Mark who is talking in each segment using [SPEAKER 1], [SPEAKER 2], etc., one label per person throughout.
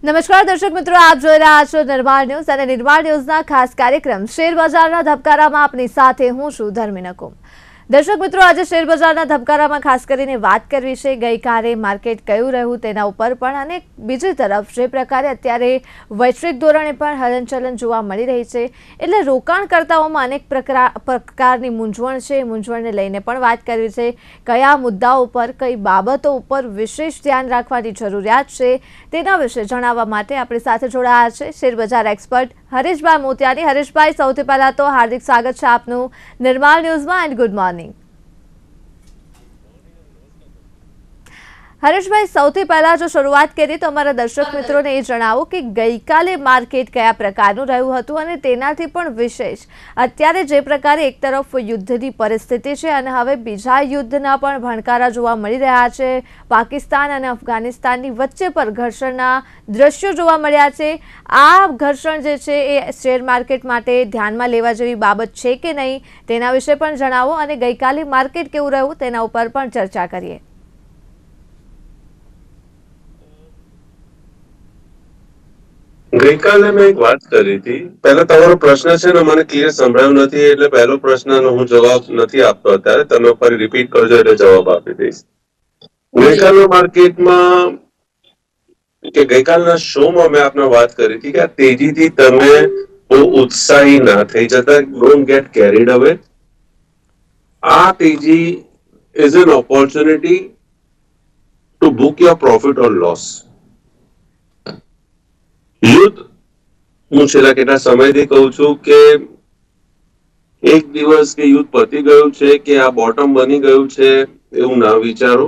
[SPEAKER 1] નમસ્કાર દર્શક મિત્રો, આપ જોઈ રહ્યા છો નિર્માણ ન્યૂઝ અને નિર્માણ ન્યૂઝના ખાસ કાર્યક્રમ શેર બજારના ધબકારામાં આપની સાથે હું છું ધર્મિ નકુમ. દર્શક મિત્રો, આજે શેર બજારના ધબકારામાં ખાસ કરીને વાત કરવી છે ગઈકાલે માર્કેટ કયું રહ્યું તેના ઉપર પણ, અને બીજી તરફ જે પ્રકારે અત્યારે વૈશ્વિક ધોરણે પણ હલનચલન જોવા મળી રહી છે, એટલે રોકાણકર્તાઓમાં અનેક પ્રકારની મૂંઝવણ છે. મૂંઝવણને લઈને પણ વાત કરવી છે. કયા મુદ્દાઓ પર, કઈ બાબતો ઉપર વિશેષ ધ્યાન રાખવાની જરૂરિયાત છે તેના વિશે જણાવવા માટે આપણી સાથે જોડાયા છે શેર બજાર એક્સપર્ટ હરીશભાઈ મોતિયાની. હરીશભાઈ, સૌથી પહેલા તો હાર્દિક સ્વાગત છે આપનું નિર્માણ ન્યૂઝમાં એન્ડ ગુડ મોર્નિંગ. હરેશભાઈ, સૌથી પહેલા જો શરૂઆત કરીએ તો અમારા દર્શક મિત્રોને એ જણાવો કે ગઈકાલે માર્કેટ કયા પ્રકારનું રહ્યું હતું, અને તેનાથી પણ વિશેષ અત્યારે જે પ્રકારે એક તરફ યુદ્ધની પરિસ્થિતિ છે અને હવે બીજા યુદ્ધના પણ ભણકારા જોવા મળી રહ્યા છે. પાકિસ્તાન અને અફઘાનિસ્તાનની વચ્ચે પર ઘર્ષણના દ્રશ્યો જોવા મળ્યા છે. આ ઘર્ષણ જે છે એ શેર માર્કેટ માટે ધ્યાનમાં લેવા જેવી બાબત છે કે નહીં તેના વિશે પણ જણાવો, અને ગઈકાલે માર્કેટ કેવું રહ્યું તેના ઉપર પણ ચર્ચા કરીએ.
[SPEAKER 2] ગઈકાલે મેં એક વાત કરી હતી. પહેલા તમારો પ્રશ્ન છે ને મને ક્લિયર સંભળાયો નથી, એટલે પહેલો પ્રશ્નનો હું જવાબ નથી આપતો અત્યારે. તમે ફરી રિપીટ કરજો એટલે જવાબ આપી દઈશ. ગઈકાલના માર્કેટમાં કે ગઈકાલના શોમાં મેં આપને વાત કરી હતી કે આ તેજીથી તમે બહુ ઉત્સાહી ના થઈ જતા. ડોન્ટ ગેટ કેરીડ અવે. આ તેજી is an opportunity two book your profit or loss. યુદ્ધ, હું છેલ્લા કેટલા સમયથી કહું છું કે એક દિવસ કે યુદ્ધ પતી ગયું છે કે આ બોટમ બની ગયું છે એવું ના વિચારો.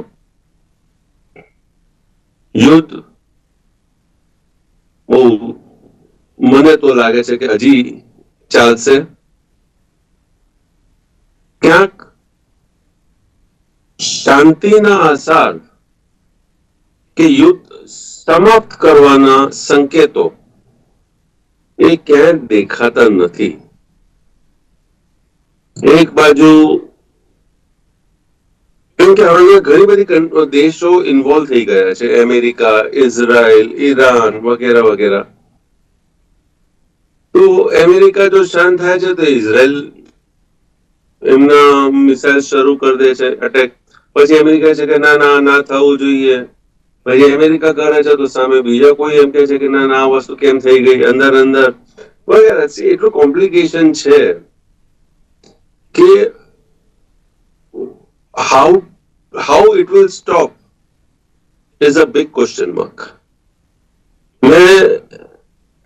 [SPEAKER 2] યુદ્ધ બહુ મને તો લાગે છે કે હજી ચાલશે. ક્યાંક શાંતિના આસાર કે યુદ્ધ સમાપ્ત કરવાના સંકેતો એ ક્યાંય દેખાતા નથી. એક બાજુ કેમ કે હવે ઘણી બધી દેશો ઇન્વોલ્વ થઈ ગયા છે, અમેરિકા, ઇઝરાયલ, ઈરાન વગેરે વગેરે. તો અમેરિકા જો શાંત થાય છે તો ઇઝરાયલ એમના મિસાઇલ શરૂ કરી દે છે, અટેક. પછી અમેરિકા છે કે ના ના ના થવું જોઈએ. પછી અમેરિકા કરે છે તો સામે બીજા કોઈ એમ કે છે કે ના ના આ વસ્તુ કેમ થઈ ગઈ, અંદર અંદર વગેરે. એટલું કોમ્પ્લિકેશન છે કે how it will stop is a big question mark.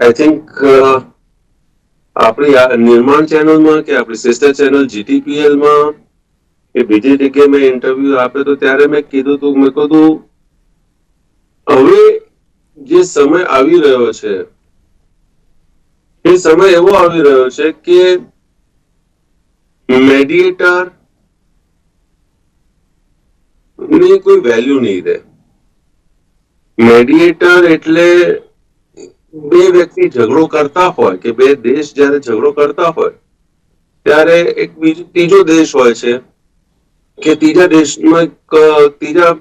[SPEAKER 2] I think આપણી નિર્માણ ચેનલમાં કે આપણી સિસ્ટર ચેનલ GTPL માં કે બીજી જગ્યાએ મેં ઇન્ટરવ્યુ આપ્યો તો ત્યારે મેં કીધું હતું, મેં કીધું હવે જે સમય આવી રહ્યો છે એ સમય એવો આવી રહ્યો છે કે મેડિએટર ની કોઈ વેલ્યુ નહીં રહે. મેડિએટર એટલે બે વ્યક્તિ ઝઘડો કરતા હોય કે બે દેશ જયારે ઝઘડો કરતા હોય ત્યારે એક ત્રીજો દેશ હોય છે કે ત્રીજા દેશમાં ત્રીજા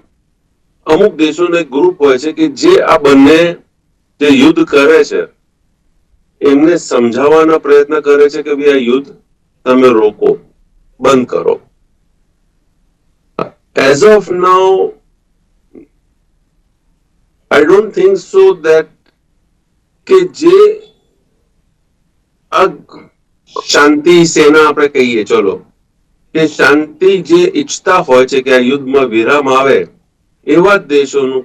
[SPEAKER 2] અમુક દેશોનો એક ગ્રુપ હોય છે કે જે આ બંને જે યુદ્ધ કરે છે એમને સમજાવવાના પ્રયત્ન કરે છે કે ભાઈ આ યુદ્ધ તમે રોકો, બંધ કરો. As of now, I don't think so that કે જે આ શાંતિ સેના આપણે કહીએ, ચલો કે શાંતિ જે ઈચ્છતા હોય છે કે આ યુદ્ધમાં વિરામ આવે, એવા જ દેશોનું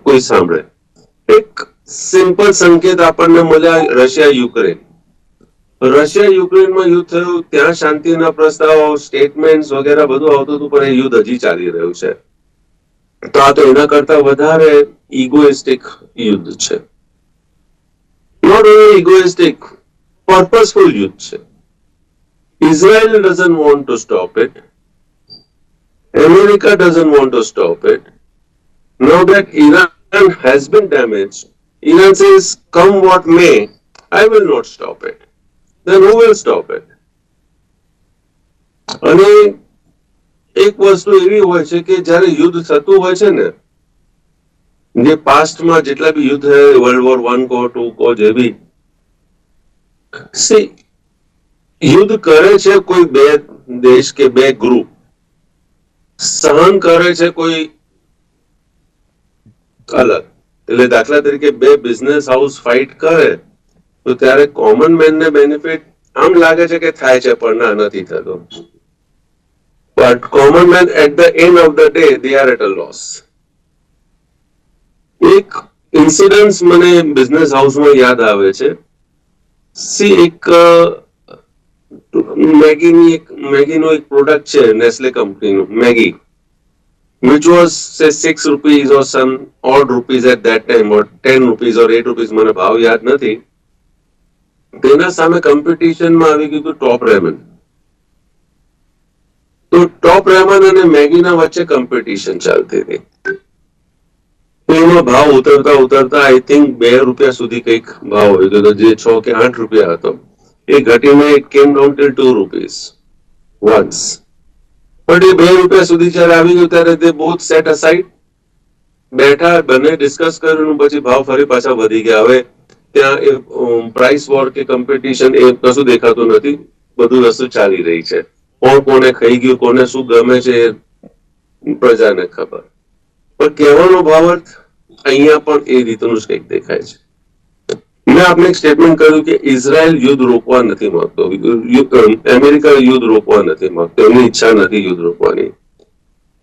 [SPEAKER 2] કોઈ સાંભળે. એક સિમ્પલ સંકેત આપણને મળ્યા રશિયા યુક્રેન. રશિયા યુક્રેનમાં યુદ્ધ થયું, ત્યાં શાંતિના પ્રસ્તાવો, સ્ટેટમેન્ટ વગેરે બધું આવતું હતું, પણ એ યુદ્ધ હજી ચાલી રહ્યું છે. તો આ તો એના કરતા વધારે ઇગોઇસ્ટિક યુદ્ધ છે. નોટ ઓનલી ઇગોઇસ્ટિક, પર્પસફુલ યુદ્ધ છે. Israel doesn't want to stop it. America doesn't want to stop it. Now that Iran has been damaged, Iran says, come what may, I will not stop it. Then who will stop it? અને એક વસ્તુ એવી હોય છે કે જ્યારે યુદ્ધ થતું હોય છે ને જે પાસ્ટમાં જેટલા બી યુદ્ધ થયા, વર્લ્ડ વોર 1 કહો 2 કહો, જે બી યુદ્ધ કરે છે કોઈ બે દેશ કે બે ગ્રુપ, સહન કરે છે કોઈ અલગ. એટલે દાખલા તરીકે બે બિઝનેસ હાઉસ ફાઇટ કરે તો ત્યારે કોમન મેનને બેનિફિટ આમ લાગે છે કે થાય છે, પણ ના, નથી થતો. But common man at the end of the day they are at a loss. એક ઇન્સિડન્સ મને બિઝનેસ હાઉસમાં યાદ આવે છે. એક મેગીનો એક પ્રોડક્ટ છે, નેસ્લે કંપનીનું Maggi, which was say 6 rupees or some odd rupees at that time, or 10 rupees or 8 rupees, મને ભાવ યાદ નથી. તેના સામે કોમ્પિટિશનમાં આવી ગયું ટોપ રેમન. તો ટોપ રેમન અને મેગીના વચ્ચે કોમ્પિટિશન ચાલતી હતી. એનો ભાવ ઉતરતા ઉતરતા આઈ થિંક 2 રૂપિયા સુધી કંઈક ભાવ હોય તો જે 6 કે 8 રૂપિયા હતો એ ઘટીને ઇટ કેમ ડાઉન ટિલ 2 rupees once. પણ એ 2 રૂપિયા સુધી જયારે આવી ગયું ત્યારે તે બોથ સેટ અસાઇડ, બેઠા, બંને ડિસ્કસ કર્યું, પછી ભાવ ફરી પાછા વધી ગયા. હવે ત્યાં એ પ્રાઇસ વોર કે કોમ્પિટિશન એ કશું દેખાતું નથી, બધું વસ્તુ ચાલી રહી છે. કોણ કોને ખાઈ ગયું, કોને શું ગમે છે એ પ્રજાને ખબર. પણ કહેવાનો ભાવાર્થ અહીંયા પણ એ રીતનું જ કંઈક દેખાય છે. મેં આપણે એક સ્ટેટમેન્ટ કર્યું કે ઇઝરાયલ યુદ્ધ રોકવા નથી માંગતો, અમેરિકા યુદ્ધ રોકવા નથી માંગતો, એમની ઈચ્છા નથી યુદ્ધ રોકવાની.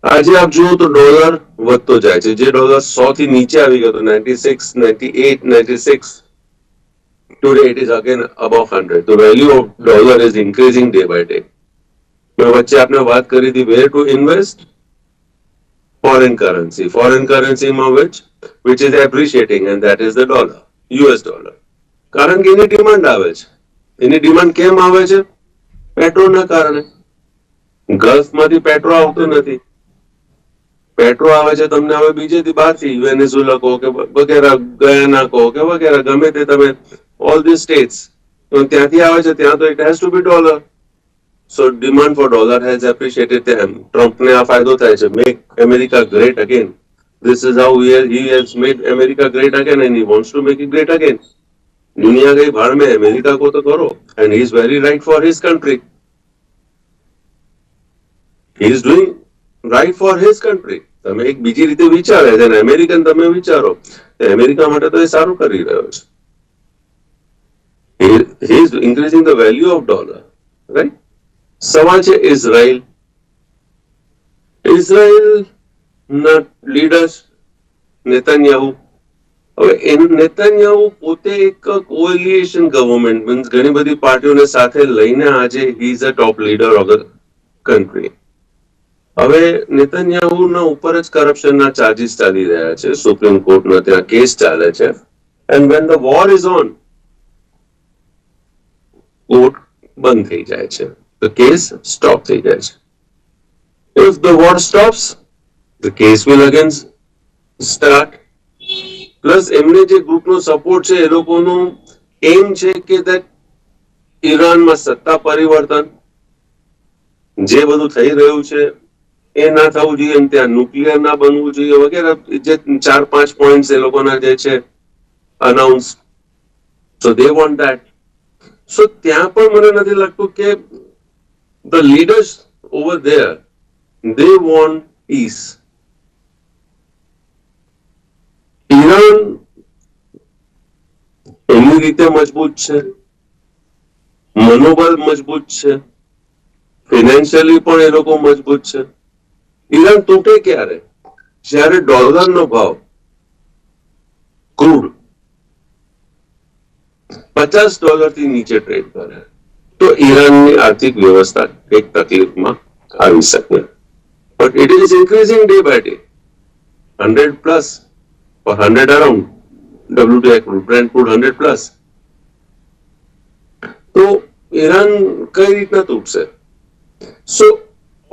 [SPEAKER 2] આજે આપ જુઓ તો ડોલર વધતો જાય છે. જે ડોલર 100 થી નીચે આવી ગયો હતો 96, 98, 96, today it is again above 100. The value of dollar is increasing day by day. મેં વચ્ચે આપને વાત કરી હતી where to invest, foreign currency માં which is appreciating, and that is the dollar, US dollar. કારણ કે એની ડિમાન્ડ આવે છે. એની ડિમાન્ડ કેમ આવે છે? પેટ્રોલના કારણે. ગલ્ફમાંથી પેટ્રોલ આવતું નથી, પેટ્રોલ આવે છે તમને હવે બીજેથી બહારથી, વેનેઝુલા કહો કે વગેરે, ગયાના કહો કે વગેરે, ગમે તે તમે ઓલ ધી સ્ટેટ્સ, તો ત્યાંથી આવે છે. ત્યાં તો it has to be dollar. So demand for dollar has appreciated. તેમ ટ્રમ્પને આ ફાયદો થાય છે. Make America great again. This is how he has made America great again, and he wants to make it great again. दुनिया गई भाड़ में, अमेरिका को तो करो, and he is very right for his country. He is doing right for his country. તમે એક બીજી રીતે વિચારે છે ને અમેરિકન તમે વિચારો, અમેરિકા માટે તો એ સારું કરી રહ્યો છે. He is increasing the value of dollar, right? સવાલ છે ઇઝરાયલ ના લીડર્સ નેતાન્યાહુ. હવે નેતાન્યાહુ પોતે એક કોએલિએશન ગવર્મેન્ટ, મીન્સ ઘણી બધી પાર્ટીઓને સાથે લઈને આજે he is a top leader of the country. હવે નેતાન્યાહુના ઉપર જ કરપ્શનના ચાર્જીસ ચાલી રહ્યા છે, સુપ્રીમ કોર્ટના ત્યાં કેસ ચાલે છે. And when the war is on, court બંધ થઈ જાય છે, ધ કેસ સ્ટોપ થઈ જાય છે. If the war stops, the case will again start. Plus એમને જે ગ્રુપનો સપોર્ટ છે એ લોકોનું એમ છે કે ઈરાનમાં સત્તા પરિવર્તન, જે બધું થઈ રહ્યું છે એ ના થવું જોઈએ, ત્યાં ન્યુક્લિયર ના બનવું જોઈએ વગેરે, જે 4-5 પોઈન્ટ એ લોકોના જે છે announce. So they want that. So ત્યાં પણ મને નથી લાગતું કે the leaders over there they want peace. Iran એની રીતે મજબૂત છે, મનોબળ મજબૂત છે, ફાઇનાન્શિયલી પણ એ લોકો મજબૂત છે. ઈરાન તૂટે ક્યારે? જ્યારે ડોલરનો ભાવ ક્રૂડ $50 થી નીચે ટ્રેડ કરે તો ઈરાનની આર્થિક વ્યવસ્થા એક તકલીફમાં આવી શકે. But it is increasing day by day. 100 plus or 100 around. WTI crude, Brent crude 100 plus. તો ઈરાન કઈ રીતના તૂટશે? So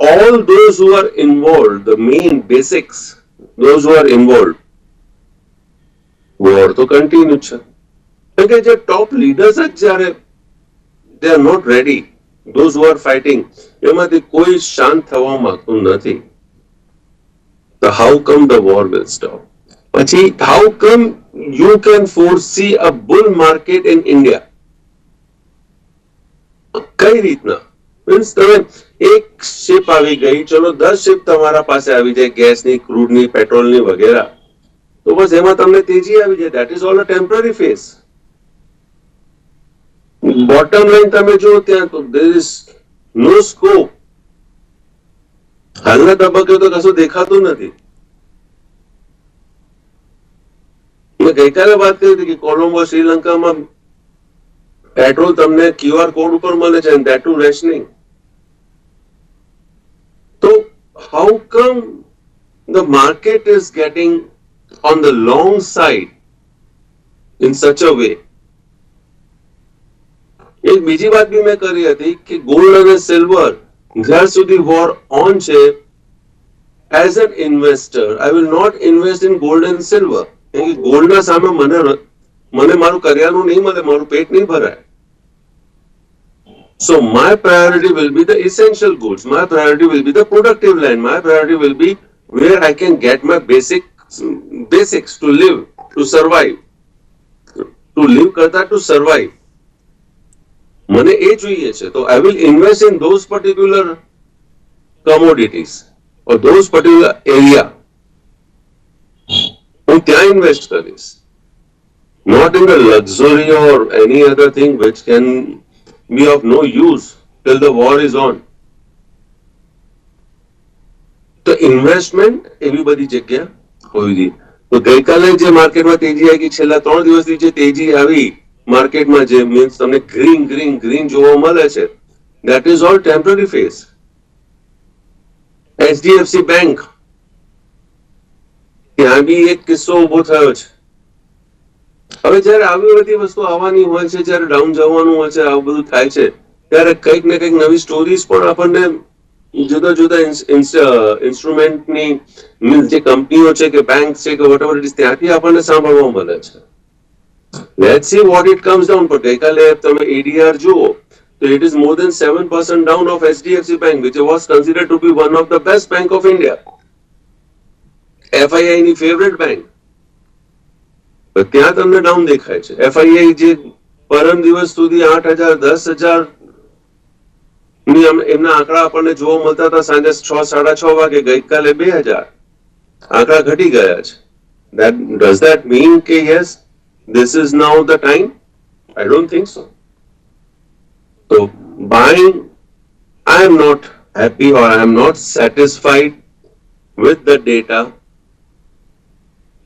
[SPEAKER 2] all those who are involved, the main basics, those who are involved, war તો કન્ટિન્યુ છે. કારણ કે જે ટોપ leaders જ જ્યારે they are not ready, those who are fighting, એમાંથી કોઈ શાંત થવા માંગતું નથી. તો how come the war will stop? પછી how come you can foresee a bull market in India? કઈ રીતના? મીન્સ તમે એક શિપ આવી ગઈ, ચલો 10 શિપ તમારા પાસે આવી જાય, ગેસની, ક્રૂડની, પેટ્રોલની વગેરે, તો બસ એમાં તમને તેજી આવી જાય. That is all a temporary phase. Bottom line તમે જો ત્યાં તો there is no scope. હાલના તબક્કે તો કશું દેખાતું નથી. મેં ગઈકાલે વાત કરી હતી કે કોલંબો શ્રીલંકામાં પેટ્રોલ તમને QR કોડ ઉપર મળે છે, and that too rationing. તો how come the market is getting on the long side in such a way? એક બીજી વાત બી મેં કરી હતી કે ગોલ્ડ અને સિલ્વર જ્યાં સુધી વોર ઓન છે, as an investor I will not invest in gold and silver. ગોલ્ડના સામે મને મારું કરિયાનું નહીં મળે, મારું પેટ નહીં ભરાય. So my priority will be the essential goods. My priority will be the productive land. My priority will be where I can get my basics to live, to survive. To live કરતા to survive. મને એ જોઈએ છે, તો I will invest in those particular commodities or those particular area. હું ત્યાં invest કરીશ. Not in the luxury or any other thing which can be of no use till the war is on. તો investment એવી બધી જગ્યા હોવી જોઈએ. તો ગઈકાલે જે માર્કેટમાં તેજી આવી, છેલ્લા 3 દિવસથી જે તેજી આવી માર્કેટમાં, જે મીન્સ તમને ગ્રીન જોવા મળે છે, that is all temporary phase. HDFC bank, ત્યાં બી એક કિસ્સો ઉભો થયો છે. હવે જયારે આવી બધી વસ્તુ આવવાની હોય છે, જયારે ડાઉન જવાનું હોય છે, આવું બધું થાય છે, ત્યારે કંઈક ને કંઈક નવી સ્ટોરીઝ પણ આપણને જુદા જુદા ઇન્સ્ટ્રુમેન્ટની, મીન્સ જે કંપનીઓ છે કે બેંક છે કે વોટ એવર ઇટ ઇઝ, ત્યાંથી આપણને સાંભળવા મળે છે. Let's see what it comes down. But ગઈકાલે તમે ADR જુઓ તો it is more than 7% down of HDFC Bank, which was considered to be one of the best bank of India. FII ની favorite bank. ત્યાં તમને down દેખાય છે. FII જે પરમ દિવસ સુધી 8,000 10,000 ની એમના આંકડા આપણને જોવા મળતા હતા સાંજે 6-6:30 વાગે, ગઈકાલે 2,000 આંકડા ઘટી ગયા છે. Does that mean કે yes, this is now the time? I don't think so. So buying, I am not happy or I am not satisfied with the data.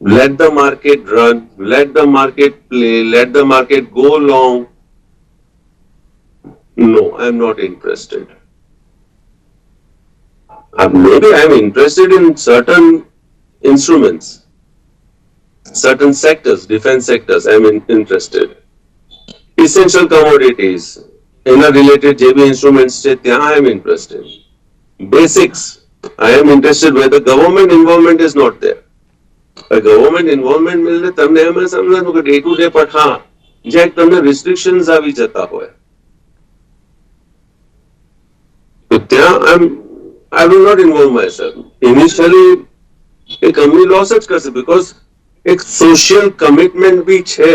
[SPEAKER 2] Let the market run, let the market play, let the market go long. No, I am not interested. Maybe I am interested in certain instruments, certain sectors, defense sectors, I am interested. Essential commodities, related JB instruments, I am interested. Basics, I am interested where the government involvement is not there. Government involvement મિલે તમને એમ સમજવાનું કે day to day, પણ હા જ્યાં તમને restrictions આવી જતા હોય તો ત્યાં I will not involve myself. Initially એ કંપની લોસ જ કરશે, બીકોઝ એક સોશિયલ કમિટમેન્ટ બી છે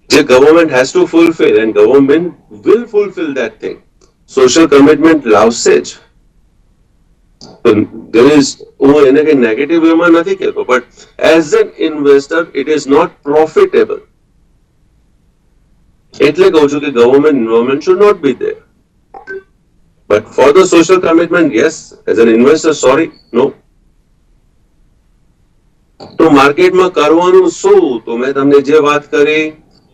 [SPEAKER 2] જે government has to fulfil, and government will fulfil that thing. Social commitment લાવશે જ. There is, હું એને કઈ નેગેટિવ વેમાં નથી કહેતો, but as an investor it is not profitable. એટલે કહું છું કે government involvement should not be there. But for the social commitment, yes, as an investor, sorry, no. તો માર્કેટમાં કરવાનું શું? તો મેં તમને જે વાત કરી,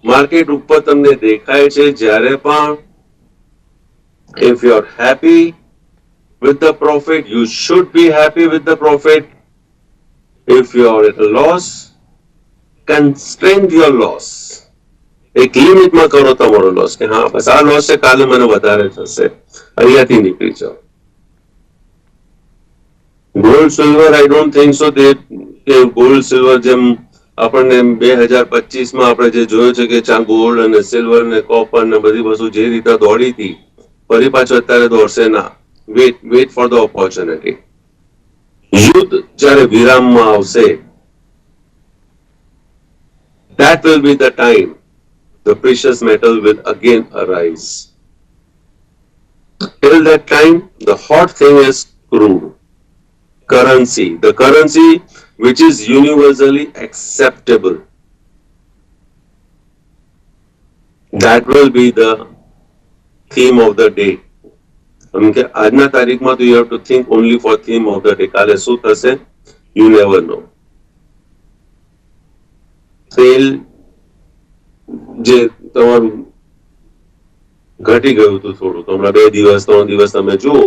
[SPEAKER 2] માર્કેટ ઉપર તમને દેખાય છે જ્યારે પણ, if you are happy with the profit, you should be happy with the profit. If you are at a loss, constrain your loss. એક લિમિટમાં કરો તમારો લોસ, કે હા બસ આ લોસ છે, કાલે મને વધારે થશે, અહીંયાથી નીકળી જાઓ. Gold silver, I don't think સો કે ગોલ્ડ સિલ્વર જેમ આપણને 2025માં આપણે જે જોયું છે કે ત્યાં ગોલ્ડ અને સિલ્વર ને કોપર ને બધી વસ્તુ જે રીતે દોડી હતી, ફરી પાછું અત્યારે દોડશે ના. Wait for the opportunity. યુદ્ધ જયારે વિરામમાં આવશે that will be the time the precious metal will again arise. Till that time, the hot thing is crude. Currency, the currency which is universally acceptable. That will be the theme of the day. કેમ કે આજના તારીખમાં તો you have to think only for theme of the day. કાલે શું થશે? You never know. તેલ જે તમારું ઘટી ગયું હતું થોડું, તો હમણાં 2 દિવસ 3 દિવસ તમે જુઓ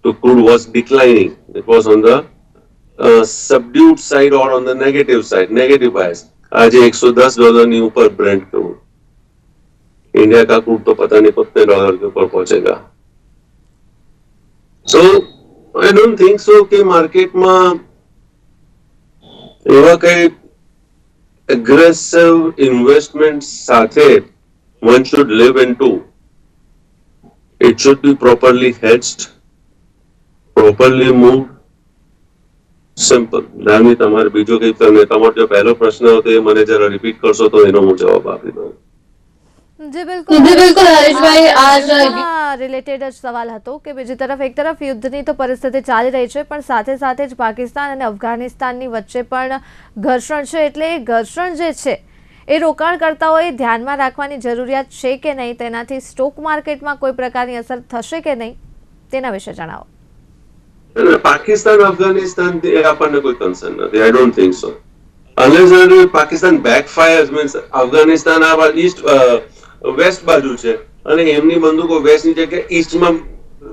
[SPEAKER 2] તો crude was declining. It was on the subdued side or on the negative side, negative bias. આજે $110 ની ઉપર બ્રેન્ટ ક્રૂડ. इंडिया का क्रूड तो पता नहीं कितने डॉलर के ऊपर पहुंचेगा. So I don't think so कि मार्केट में एवा कई aggressive investment સાથે one should live into. It should be properly hedged, properly moved. Simple. દામી તમારે બીજો કઈ તમે તમારો જો પહેલો પ્રશ્ન હતો એ મને જરા રિપીટ કરશો તો એનો હું જવાબ આપી દઉં.
[SPEAKER 1] જી બિલકુલ
[SPEAKER 3] હરેશભાઈ, આજ
[SPEAKER 1] રિલેટેડ જ સવાલ હતો કે બીજી તરફ એક તરફ યુદ્ધની તો પરિસ્થિતિ ચાલી રહી છે, પણ સાથે સાથે જ પાકિસ્તાન અને અફઘાનિસ્તાનની વચ્ચે પણ ઘર્ષણ છે, એટલે એ ઘર્ષણ જે છે એ રોકાણકર્તાઓએ ધ્યાનમાં રાખવાની જરૂરિયાત છે કે નહીં, તેનાથી સ્ટોક માર્કેટમાં કોઈ પ્રકારની અસર થશે કે નહીં, તેના વિશે જણાવો.
[SPEAKER 2] પાકિસ્તાન અફઘાનિસ્તાન આપણને કોઈ કન્સર્ન નથી. I don't think so. Unless Pakistan backfires means Afghanistan આ ઈસ્ટ વેસ્ટ બાજુ છે અને એમની બંદૂકો વેસ્ટની જગ્યાએ ઈસ્ટમાં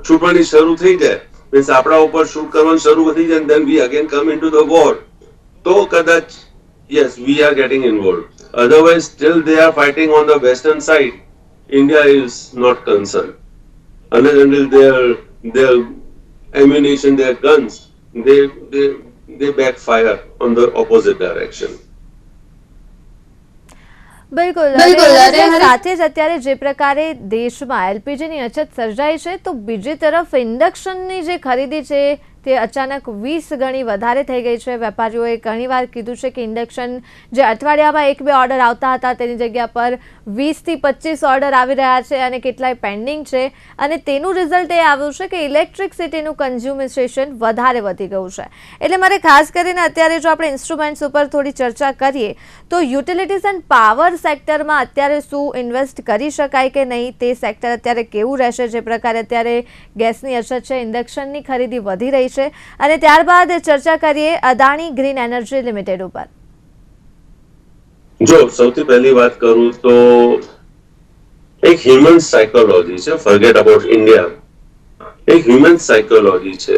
[SPEAKER 2] છૂટવાની શરૂ થઈ જાય, મીન્સ આપણા ઉપર શૂટ કરવાનું શરૂ થઈ જાય, then we again come into the war, તો કદાચ yes we are getting involved. Otherwise still they are fighting on the western side. India is not concerned unless until their ammunition, their guns, they backfire on the opposite direction.
[SPEAKER 1] બિલકુલ. સાથે જ અત્યારે જે પ્રકારે દેશમાં એલપીજીની અછત સર્જાઈ છે, તો બીજી તરફ ઇન્ડક્શનની જે ખરીદી છે તે અચાનક 20 ગણી વધારે થઈ ગઈ છે. વેપારીઓએ ઘણીવાર કીધું છે કે ઇન્ડક્શન જે અઠવાડિયામાં 1-2 ઓર્ડર આવતા હતા તેની જગ્યા પર 20 થી 25 ઓર્ડર આવી રહ્યા છે અને કેટલાય પેન્ડિંગ છે, અને તેનું રિઝલ્ટ એ આવ્યું છે કે ઇલેક્ટ્રિસિટીનું કન્ઝ્યુમેશન વધારે વધી ગયું છે. એટલે મારે ખાસ કરીને અત્યારે જો આપણે ઇન્સ્ટ્રુમેન્ટ્સ ઉપર થોડી ચર્ચા કરીએ તો યુટિલિટીઝ એન્ડ પાવર સેક્ટરમાં અત્યારે શું ઇન્વેસ્ટ કરી શકાય કે નહીં, તે સેક્ટર અત્યારે કેવું રહેશે, જે પ્રકારે અત્યારે ગેસની અછત છે, ઇન્ડક્શનની ખરીદી વધી રહી છે, અને ત્યારબાદ ચર્ચા કરીએ અદાણી ગ્રીન એનર્જી લિમિટેડ ઉપર.
[SPEAKER 2] જો સૌથી પહેલી વાત કરું તો એક હ્યુમન સાયકોલોજી છે, ફોરગેટ અબાઉટ ઇન્ડિયા, એક હ્યુમન સાયકોલોજી છે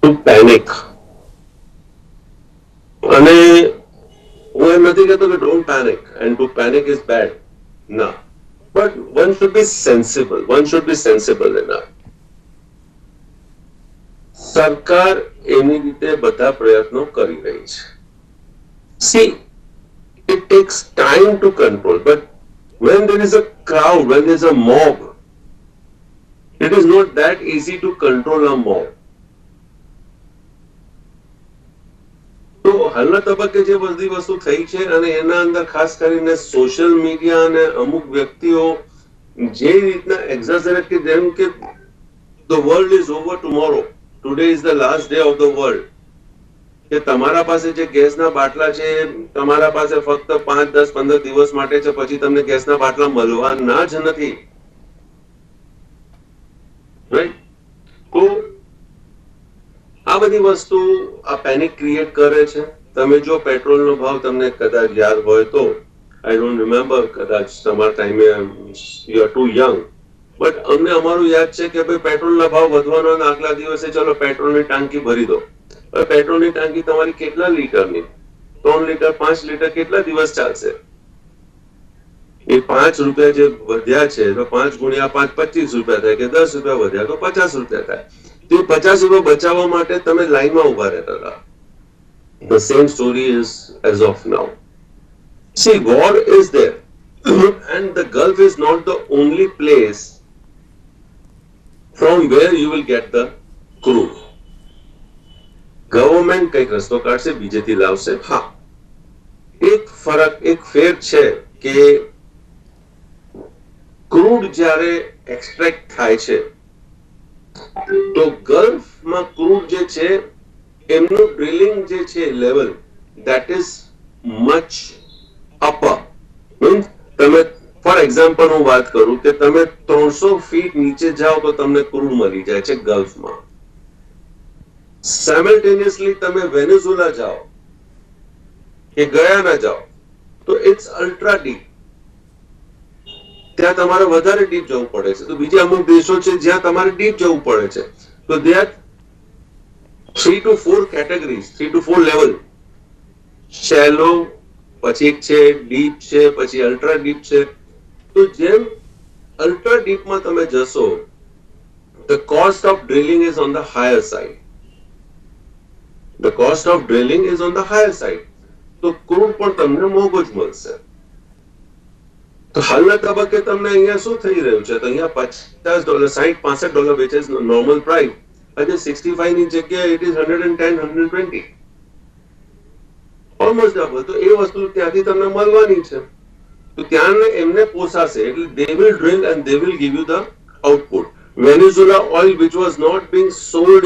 [SPEAKER 2] ટુ પેનિક. અને હું એમ નથી કહેતો કે don't panic and to panic is bad, ના, but one should be sensible, one should be sensible enough. સરકાર એની રીતે બધા પ્રયત્નો કરી રહી છે. See, it takes time to control, but when there is a crowd, when there is a mob, it is not that easy to control a mob. તો હાલના તબક્કે જે બધી વસ્તુ થઈ છે અને એના અંદર ખાસ કરીને સોશિયલ મીડિયા અને અમુક વ્યક્તિઓ જે રીતના એક્ઝેજરેટ કે જેમ કે the world is over tomorrow, today is the last day of the world, કે તમારા પાસે જે ગેસના બાટલા છે તમારા પાસે ફક્ત 5, 10, 15 દિવસ માટે છે, પછી તમને ગેસના બાટલા મળવાના જ નથી, રાઈટ? તો આ બધી વસ્તુ આ પેનિક ક્રિએટ કરે છે. તમે જો પેટ્રોલનો ભાવ તમને કદાચ યાદ હોય તો, આઈ ડોન્ટ રિમેમ્બર, કદાચ તમારા ટાઈમે you are too young, but અમને અમારું યાદ છે કે ભાઈ પેટ્રોલના ભાવ વધવાનો અને આગલા દિવસે ચલો પેટ્રોલની ટાંકી ભરી દો. હવે પેટ્રોલની ટાંકી તમારી કેટલા લીટરની? 3 લીટર 5 લીટર કેટલા દિવસ ચાલશે? એ 5 રૂપિયા જે વધ્યા છે તો 5 ગુણ્યા 5 25 રૂપિયા થાય, કે 10 રૂપિયા વધ્યા તો 50 રૂપિયા થાય. તો 50 રૂપિયા બચાવવા માટે તમે લાઈનમાં ઉભા રહેતા હતા. The same story is as of now. See, war is there and the Gulf is not the only place from where you will get the crude. Government કઈક રસ્તો કાઢશે, બીજેથી લાવશે. હા, એક એક ફેર છે કે ક્રૂડ જ્યારે એક્સટ્રેક્ટ થાય છે તો ગલ્ફમાં ક્રૂડ જે છે એમનું ડ્રિલિંગ જે છે level that is much upper. Means તમે ફોર એક્ઝામ્પલ હું વાત કરું કે તમે 300 ફીટ નીચે જાઓ તો તમને ક્રૂડ મળી જાય છે ગલ્ફમાં. સાયમલ્ટેનિયસલી તમે વેનેઝુલા જાઓ કે ગયાના જાઓ તો ઇટ્સ અલ્ટ્રા ડીપ. ત્યાં તમારે વધારે ડીપ જવું પડે છે. તો બીજા અમુક દેશો છે જ્યાં તમારે ડીપ જવું પડે છે. તો they are 3 to 4 categories, 3 to 4 level. Shallow, પછી એક છે ડીપ છે, પછી અલ્ટ્રા ડીપ છે. તો જેમ અલ્ટ્રા ડીપમાં તમે જશો the cost of drilling is on the higher side. The cost of drilling is on the higher side. તો ક્રૂડ પણ તમને મોંઘું જ મળશે. તો હાલના તબક્કે તમને અહીંયા શું થઈ રહ્યું છે? તો અહીંયા $50, $60-65 which is normal price. આજે 65 ની જગ્યાએ it is 110, 120. Almost double. તો એ વસ્તુ ત્યાંથી તમને મળવાની છે. તો ત્યાં એમને પોસાશે એટલે they will drill and they will give you the output. Venezuela oil which was not being sold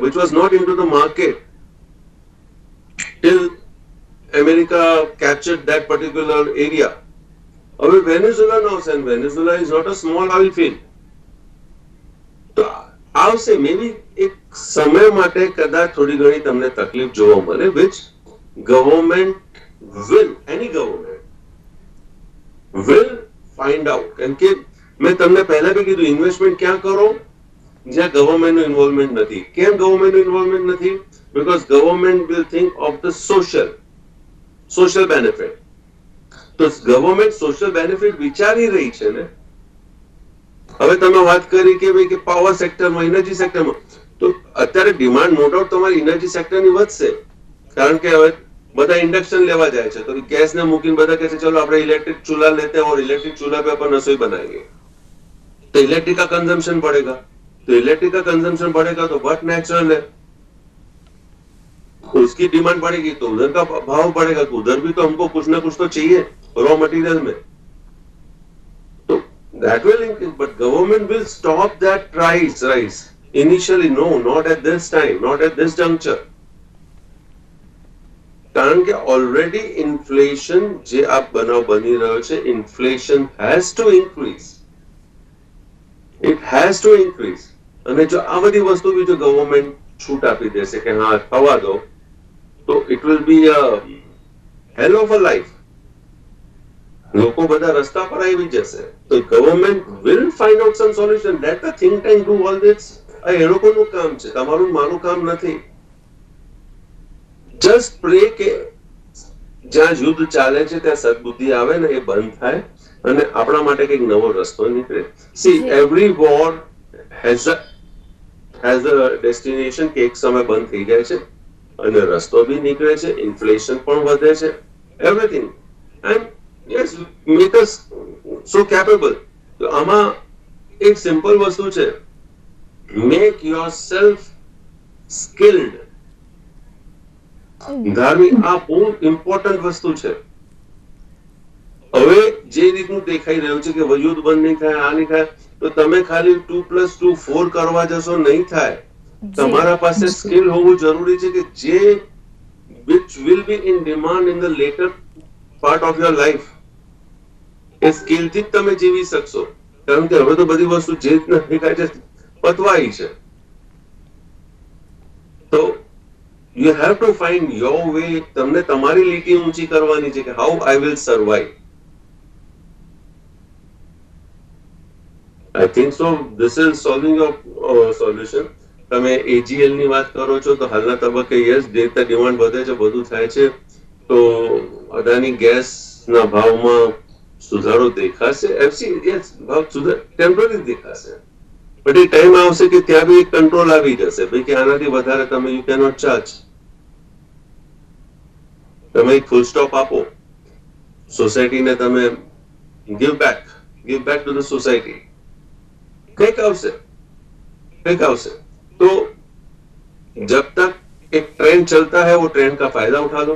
[SPEAKER 2] which was not into the market till America captured that particular area. હવે વેનેઝુલા નો આવશે and Venezuela is not a small oil field. તો આવશે મે બી એક સમય માટે કદાચ થોડી ઘણી તમને તકલીફ જોવા મળે which government will, any government will find out. કેમ કે મેં તમને પહેલા બી કીધું ઇન્વેસ્ટમેન્ટ ક્યાં કરો જ્યાં ગવર્મેન્ટનું ઇન્વોલ્વમેન્ટ નથી. કેમ ગવર્મેન્ટનું ઇન્વોલ્વમેન્ટ નથી? Because government will think of the social benefit. તો ગવર્મેન્ટ સોશિયલ બેનિફિટ વિચારી રહી છે ને. હવે તમે વાત કરી કે ભાઈ કે પાવર સેક્ટરમાં, એનર્જી સેક્ટરમાં, તો અત્યારે ડિમાન્ડ નો ડાઉટ તમારી એનર્જી સેક્ટરની વધશે. કારણ કે હવે બધા ઇન્ડક્શન લેવા જાય છે. તો ગેસ ને મૂકીને બધા કહે છે ચલો આપણે ઇલેક્ટ્રિક चूल्हा लेते हैं और इलेक्ट्रिक चूल्हा पे अपन रसोई बनाएंगे. तो इलेक्ट्रिक का कंजम्पशन बढ़ेगा. तो इलेक्ट्रिक का कंजम्पशन बढ़ेगा तो बट नेचुरल है उसकी डिमांड बढ़ेगी तो उधर का भाव बढ़ेगा. तो उधर भी तो हमको कुछ ना कुछ तो चाहिए रॉ मटेरियल में. तो that will increase, but government will stop that price rise initially. No, not at this time, not at this juncture. કારણ કે ઓલરેડી ઇન્ફ્લેશન જે આ બનાવ બની રહ્યો છે, inflation has two increase. It has two increase. અને જો આ બધી વસ્તુ બી જો ગવર્મેન્ટ છૂટ આપી દેશે કે હા થવા દો તો it will be a hell of a life. લોકો બધા રસ્તા પર આવી જશે. તો government will find out some solution. Let the think tank do all this. આ એ લોકોનું કામ છે, તમારું મારું કામ નથી. જસ્ટ પ્રે કે જ્યાં યુદ્ધ ચાલે છે ત્યાં સદબુદ્ધિ આવે ને એ બંધ થાય અને આપણા માટે કંઈક નવો રસ્તો નીકળે. C every war has a destination કે એક સમય બંધ થઈ જાય છે અને રસ્તો બી નીકળે છે, ઇન્ફ્લેશન પણ વધે છે, everything. And yes make us so capable. તો આમાં એક સિમ્પલ વસ્તુ છે, મેક યોરસેલ્ફ સ્કિલ્ડ. ધાર્મિક આ બહુ ઇમ્પોર્ટન્ટ વસ્તુ છે. હવે જે રીતનું દેખાઈ રહ્યું છે કે યુદ્ધ બંધ નહીં થાય, આ નહીં થાય, તો તમે ખાલી 2+2 4 કરવા જશો, નહીં થાય. તમારા પાસે સ્કિલ હોવું જરૂરી છે કે જે which will be in demand in the later part of your life. A skill થી જ તમે જીવી શકશો. કારણ કે હવે તો બધી વસ્તુ જે રીતના દેખાય છે પતવાઈ છે. તો you have to find your way. તમને તમારી લીટી ઊંચી કરવાની છે કે how I will survive. I think so this is solving your solution. તમે AGL ની વાત કરો છો તો હાલના તબક્કે યસ જે રીતે ડિમાન્ડ વધે છે બધું થાય છે તો અદાની ગેસ ના ભાવમાં સુધારો દેખાશે. એફસી યસ ભાવ સુધાર ટેમ્પરરી દેખાશે. બટ એ ટાઈમ આવશે કે ત્યાં બી એક કંટ્રોલ આવી જશે ભાઈ કે આનાથી વધારે તમે યુ કેનોટ ચાર્જ. તમે એક ફૂલ સ્ટોપ આપો. સોસાયટીને તમે give back to the society. કંઈક આવશે. तो जब तक एक ट्रेंड चलता है वो ट्रेंड का फायदा उठा लो.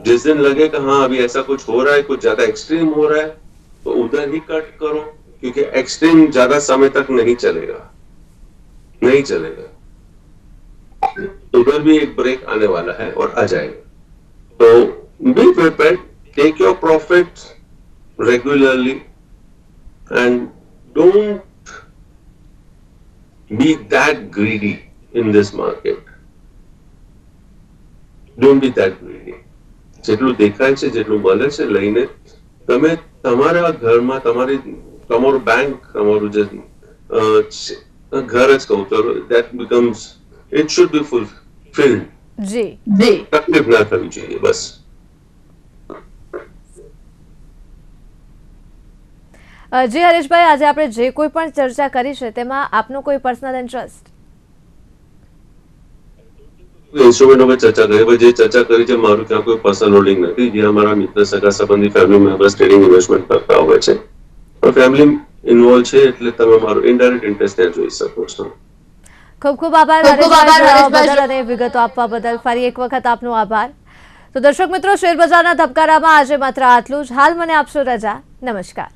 [SPEAKER 2] जिस दिन लगे कि हाँ अभी ऐसा कुछ हो रहा है, कुछ ज्यादा एक्सट्रीम हो रहा है, तो उधर ही कट करो, क्योंकि एक्सट्रीम ज्यादा समय तक नहीं चलेगा, नहीं चलेगा। उधर भी एक ब्रेक आने वाला है और आ जाएगा। तो be prepared, take your profits regularly and don't be that greedy in this market. Don't be that greedy. જેટલું દેખાય છે, જેટલું મળે છે, લઈને તમે તમારા ઘરમાં તમારું બેંક, તમારું જે ઘર જ કહું તો that becomes, it should be fulfilled.
[SPEAKER 1] જી
[SPEAKER 2] તકલીફ ના થવી જોઈએ, બસ.
[SPEAKER 1] જી હરેશભાઈ, આજે આપણે જે કોઈ પણ ચર્ચા કરી છે તેમાં આપનું કોઈ પર્સનલ ઇન્ટરેસ્ટ?
[SPEAKER 2] ઇન્સ્ટ્રુમેન્ટ ઉપર ચર્ચા કરી, જે ચર્ચા કરી છે મારું ત્યાં કોઈ પર્સનલ હોલ્ડિંગ નથી, જે અમારા મિત્ર, સગા સંબંધી, ફેમિલી મેમ્બર્સ ટ્રેડિંગ ઇન્વેસ્ટમેન્ટ કરતા હોય છે, પણ ફેમિલી ઇન્વોલ્વ છે એટલે તમે મારું ઇનડાયરેક્ટ ઇન્ટરેસ્ટ ત્યાં જોઈ શકો છો.
[SPEAKER 1] ખૂબ ખૂબ આભાર હરેશભાઈ, અને વિગતો આપવા બદલ ફરી એક વખત આપનો આભાર. તો દર્શક મિત્રો, શેર બજારના ધબકારામાં આજે માત્ર આટલું જ. હાલ મને આપશો રજા. નમસ્કાર.